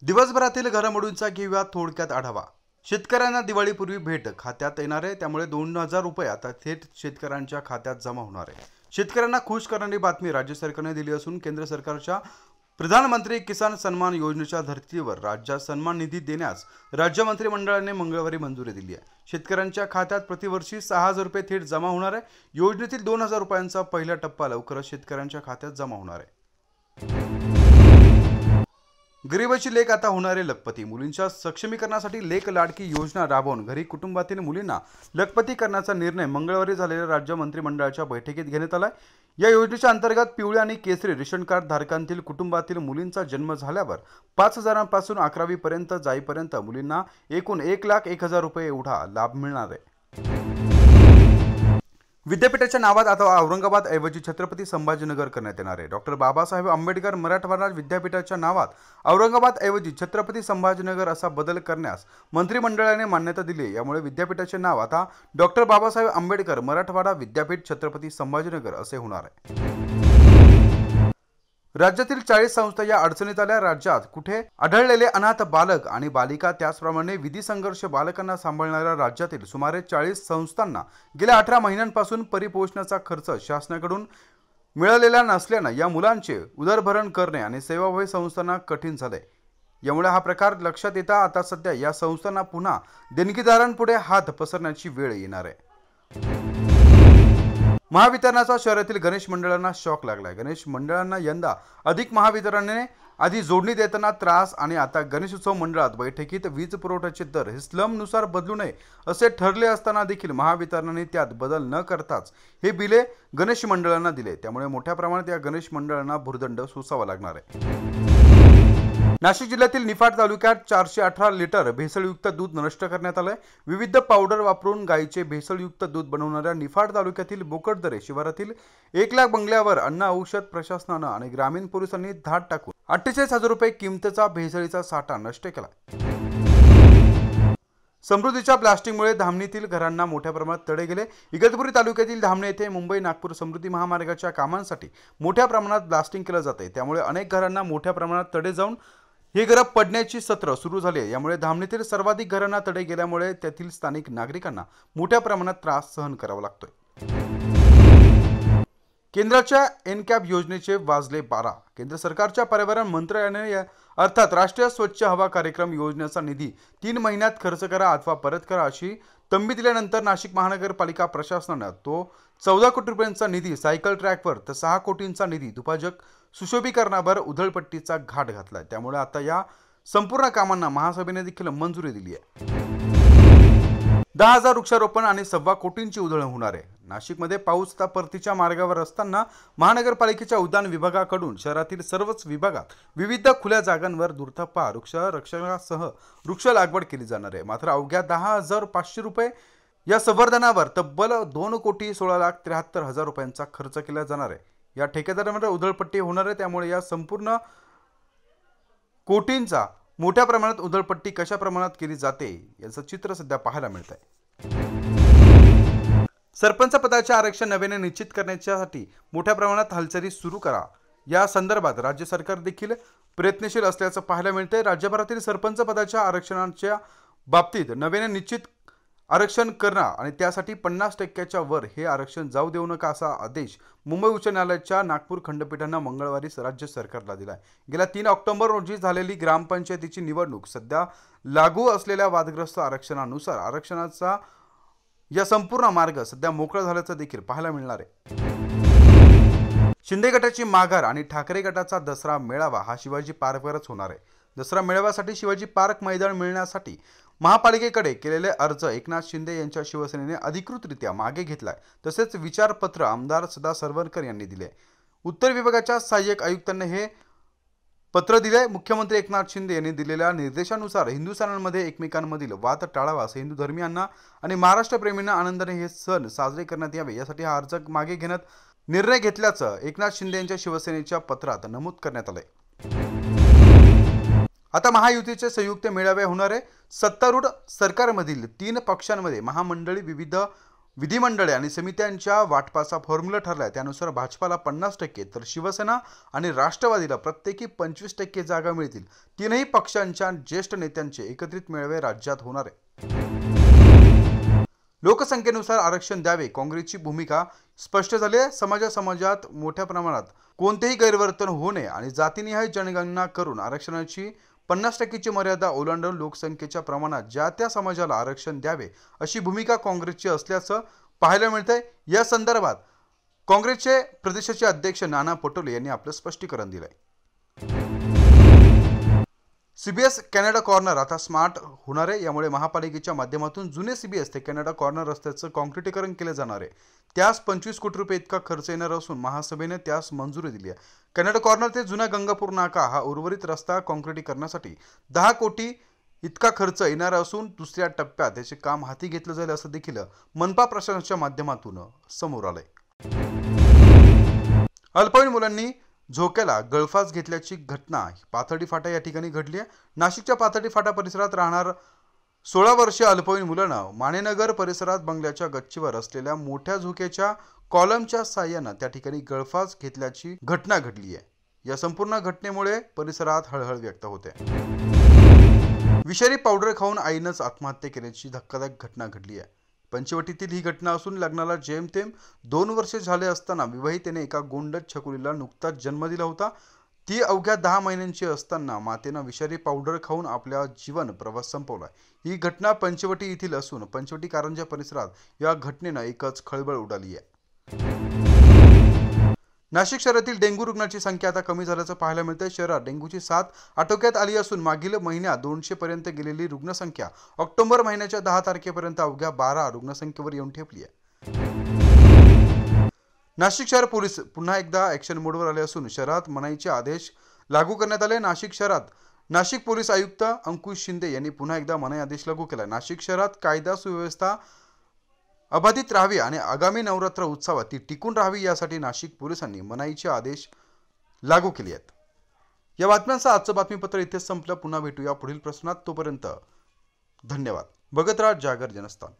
दिवसभरातील घडामोडींचा घेऊया थोडक्यात आढावा। शेतकऱ्यांना दिवाळीपूर्वी भेट खात्यात येणार आहे, त्यामुळे 2,000 रुपये आता थेट शेतकऱ्यांच्या खात्यात जमा होणार आहे। शेतकऱ्यांना खुश करणारी बातमी राज्य सरकारने दिली असून केंद्र सरकारच्या प्रधानमंत्री किसान सन्मान योजनेच्या धर्तीवर राज्यात सन्मान निधी देण्यास राज्य मंत्रिमंडळाने मंगळवारी मंजुरी दिली आहे। शेतकऱ्यांच्या खात्यात प्रतिवर्षी 6,000 रुपये थेट जमा होणार आहे। योजनेतील 2,000 रुपयांचा पहिला टप्पा लवकरच शेतकऱ्यांच्या खात्यात जमा होणार आहे। गरिबाची लेक आता होणारे लखपती। मुलींच्या सक्षमीकरणासाठी लेक लाडकी योजना राबवून घरी कुटुंबातील मुलींना लखपती करण्याचा निर्णय मंगळवारी झालेल्या राज्य मंत्रिमंडळाच्या बैठकीत घेण्यात आला। या योजनेच्या अंतर्गत पिवळ्या आणि केसरी रेशन कार्ड धारकांतील कुटुंबातील मुलींचा जन्म झाल्यावर 5,000 पासून 11वी पर्यंत जाईपर्यंत मुलींना एकूण 1,01,000 रुपये एवढा लाभ मिळणार आहे। विद्यापीठाच्या नावात आता औरंगाबाद ऐवजी छत्रपती संभाजीनगर करण्यात येणार आहे। डॉक्टर बाबासाहेब आंबेडकर मराठवाडा विद्यापीठाच्या नावात औरंगाबाद ऐवजी छत्रपती संभाजीनगर असा बदल करण्यास मंत्रिमंडळाने मान्यता दिली। यामुळे विद्यापीठाचे नाव आता डॉक्टर बाबासाहेब आंबेडकर मराठवाडा विद्यापीठ छत्रपती संभाजीनगर असे होणार आहे। राज्यातील 40 संस्था या अडचणीत आल्या। राज्यात कुठे आढळलेले अनाथ बालक आणि बालिका, त्याचप्रमाणे विधी संघर्ष बालकांना सांभाळणाऱ्या राज्यातील सुमारे 40 संस्थांना गेल्या 18 महिन्यांपासून परिपोषणाचा खर्च शासनाकडून मिळालेला नसल्यानं या मुलांचे उदरभरण करणे आणि सेवाभावी संस्थांना कठीण झाले। यामुळे हा प्रकार लक्षात येता आता सध्या या संस्थांना पुन्हा देणगीदारांपुढे हात पसरण्याची वेळ येणार आहे। महावितरणाचा शहरातील गणेश मंडळांना शॉक लागलाय। गणेश मंडळांना यंदा अधिक महावितरणाने आधी जोडणी देताना त्रास आणि आता गणेशोत्सव मंडळात बैठकीत वीज पुरवठ्याचे दर हे स्लमनुसार बदलू नये असे ठरले असताना देखील महावितरणाने त्यात बदल न करताच हे बिले गणेश मंडळांना दिले। त्यामुळे मोठ्या प्रमाणात या गणेश मंडळांना भुर्दंड सोसावा लागणार आहे। नाशिक जिल्ह्यातील निफाड तालुक्यात 418 लिटर भेसळयुक्त दूध नष्ट करण्यात आले। विविध पावडर वापरून गायीचे भेसळयुक्त दूध बनवणाऱ्या निफाड तालुक्यातील बोकडदरे शिवारातील 1,00,000 बंगल्यावर अन्न औषध प्रशासनानं आणि ग्रामीण पोलिसांनी धाड टाकून 48,000 रुपये किमतीचा भेसळीचा साठा नष्ट केला। समृद्धीच्या प्लास्टिकमुळे धामणीतील घरांना मोठ्या प्रमाणात तडे गेले। इगतपुरी तालुक्यातील धामणी येथे मुंबई नागपूर समृद्धी महामार्गाच्या कामांसाठी मोठ्या प्रमाणात ब्लास्टिंग केलं जाते। त्यामुळे अनेक घरांना मोठ्या प्रमाणात तडे जाऊन हे घरं पडण्याची सत्र सुरू झाली। यामुळे धामणीतील सर्वाधिक घरांना तडे गेल्यामुळे तेथील स्थानिक नागरिकांना मोठ्या प्रमाणात त्रास सहन करावा लागतोय। केंद्राच्या एनकॅप योजनेचे वाजले 12। केंद्र सरकारच्या पर्यावरण मंत्रालयाने अर्थात राष्ट्रीय स्वच्छ हवा कार्यक्रम योजनेचा निधी 3 महिन्यात खर्च करा अथवा परत करा अशी तंबी दिल्यानंतर नाशिक महानगरपालिका प्रशासनानं तो 14 कोटी रुपयांचा निधी सायकल ट्रॅकवर तर 6 कोटींचा निधी दुभाजक सुशोभीकरणावर उधळपट्टीचा घाट घातलाय। त्यामुळे आता या संपूर्ण कामांना महासभेने देखील मंजुरी दिली आहे। 10,000 वृक्षारोपण आणि 1.25 कोटींची उधळण होणार आहे। नाशिकमध्ये पाऊस आता परतीच्या मार्गावर असताना महानगरपालिकेच्या उद्यान विभागाकडून शहरातील सर्वच विभागात विविध खुल्या जागांवर दुर्धप्पा वृक्ष रक्षणासह वृक्ष लागवड केली जाणार आहे। मात्र अवघ्या 10,500 रुपये या संवर्धनावर तब्बल 2,16,73,000 रुपयांचा खर्च केला जाणार आहे। या ठेकेदारांवर उधळपट्टी होणार आहे। त्यामुळे या संपूर्ण कोटींचा मोठ्या प्रमाणात उधळपट्टी कशा प्रमाणात केली जाते याचं चित्र सध्या पाहायला मिळत आहे। सरपंच पदाचे आरक्षण नव्याने निश्चित करण्यासाठी मोठ्या प्रमाणात हालचाली सुरू करा या संदर्भात राज्य सरकार देखील प्रयत्नशील असल्याचं पाहायला मिळतंय। राज्यभरातील सरपंच पदाच्या आरक्षणाच्या बाबतीत नव्याने निश्चित आरक्षण करणं आणि त्यासाठी 50% वर हे आरक्षण जाऊ देऊ नका असा आदेश मुंबई उच्च न्यायालयाच्या नागपूर खंडपीठानं मंगळवारी राज्य सरकारला दिला आहे। गेल्या 3 ऑक्टोबर रोजी झालेली ग्रामपंचायतीची निवडणूक सध्या लागू असलेल्या वादग्रस्त आरक्षणानुसार आरक्षणाचा या संपूर्ण मार्ग सध्या मोकळा झाल्याचं देखील पाहायला मिळणार आहे। शिंदे गटाची माघार आणि ठाकरे गटाचा दसरा मेळावा हा शिवाजी पार्कवरच होणार आहे। दसरा मेळाव्यासाठी शिवाजी पार्क मैदान मिळण्यासाठी महापालिकेकडे केलेले अर्ज एकनाथ शिंदे यांच्या शिवसेनेने अधिकृतरित्या मागे घेतलाय। तसेच विचारपत्र आमदार सदा सरवणकर यांनी दिले। उत्तर विभागाच्या सहाय्यक आयुक्तांनी हे पत्र दिले। मुख्यमंत्री एकनाथ शिंदे यांनी दिलेल्या निर्देशानुसार हिंदू सणांमध्ये एकमेकांमधील वाद टाळावा असे हिंदू धर्मीयांना आणि महाराष्ट्र प्रेमींना आनंदाने हे सण साजरे करण्यात यावे यासाठी हा अर्ज मागे घेण्यात निर्णय घेतल्याचं एकनाथ शिंदे यांच्या शिवसेनेच्या पत्रात नमूद करण्यात आले। आता महायुतीचे संयुक्त मेळावे होणार आहे। सत्तारूढ सरकारमधील 3 पक्षांमध्ये महामंडळी विविध विधिमंडळे आणि समित्यांच्या वाटपाचा फॉर्म्युला ठरलाय. त्यानुसार भाजपाला 50% तर शिवसेना आणि राष्ट्रवादीला प्रत्येकी 25% जागा मिळतील. तीनही पक्षांच्या ज्येष्ठ नेत्यांचे एकत्रित मेळावे राज्यात होणार आहे. लोकसंख्येनुसार आरक्षण द्यावे, काँग्रेसची भूमिका स्पष्ट झाली आहे. समाजात मोठ्या प्रमाणात कोणतेही गैरवर्तन होऊ नये आणि जातीनिहाय जनगणना करून आरक्षणाची 50%ची मर्यादा ओलांडून लोकसंख्येच्या प्रमाणात ज्या त्या समाजाला आरक्षण द्यावे अशी भूमिका काँग्रेसची असल्याचं पाहायला मिळतंय. या संदर्भात काँग्रेसचे प्रदेशाचे अध्यक्ष नाना पटोले यांनी आपलं स्पष्टीकरण दिलंय. सीबीएस कॅनडा कॉर्नर आता स्मार्ट होणार आहे. यामुळे महापालिकेच्या माध्यमातून जुने सीबीएस ते कॅनडा कॉर्नर रस्त्याचं कॉन्क्रिटीकरण केले जाणार आहे. त्यास 25 कोटी रुपये इतका खर्च येणार असून महासभेने त्यास मंजुरी दिली आहे. कॅनडा कॉर्नर ते जुना गंगापूर नाका हा उर्वरित रस्ता कॉन्क्रिटीकरणासाठी 10 कोटी इतका खर्च येणार असून दुसऱ्या टप्प्यात त्याचे काम हाती घेतलं जाईल असं देखील मनपा प्रशासनाच्या माध्यमातून समोर आलंय. अल्पवयीन मुलांनी झोक्याला गळफास घेतल्याची घटना पाथर्डी फाटा या ठिकाणी घडली आहे. नाशिकच्या पाथर्डी फाटा परिसरात राहणार 16 वर्षीय अल्पवयीन मुलानं मानेनगर परिसरात बंगल्याच्या गच्चीवर असलेल्या मोठ्या झोक्याच्या कॉलमच्या साह्यानं त्या ठिकाणी गळफास घेतल्याची घटना घडली आहे. या संपूर्ण घटनेमुळे परिसरात हळहळ व्यक्त होते. विषारी पावडर खाऊन आईनंच आत्महत्या केल्याची धक्कादायक घटना घडली आहे. पंचवटीतील ही घटना असून लग्नाला जेमतेम 2 वर्षे झाले असताना विवाहितेने एका गोंडस छकुलीला नुकताच जन्म दिला होता. ती अवघ्या 10 महिन्यांची असताना मातेनं विषारी पावडर खाऊन आपला जीवन प्रवास संपवला. ही घटना पंचवटी येथील असून पंचवटी कारंजा परिसरात या घटनेनं एकच खळबळ उडाली आहे. नाशिक शहरातील डेंग्यू रुग्णांची संख्या आता कमी झाल्याचं पाहायला मिळतंय. शहरात डेंग्यूची साथ आटोक्यात आली असून मागील महिन्यात 200 पर्यंत गेलेली रुग्णसंख्या ऑक्टोबर महिन्याच्या 10 तारखेपर्यंत अवघ्या 12 रुग्णसंख्येवर येऊन ठेपली आहे. नाशिक शहर पोलीस पुन्हा एकदा ॲक्शन मोडवर आले असून शहरात मनाईचे आदेश लागू करण्यात आले. नाशिक पोलीस आयुक्त अंकुश शिंदे यांनी पुन्हा एकदा मनाई आदेश लागू केला. नाशिक शहरात कायदा सुव्यवस्था अबाधित राहावी आणि आगामी नवरात्र उत्सवात ती टिकून राहावी यासाठी नाशिक पोलिसांनी मनाईचे आदेश लागू केले आहेत. या बातम्यांचं आजचं बातमीपत्र इथेच संपलं. पुन्हा भेटूया पुढील प्रश्नात. तोपर्यंत धन्यवाद. बघत राहा जागर जनस्थान.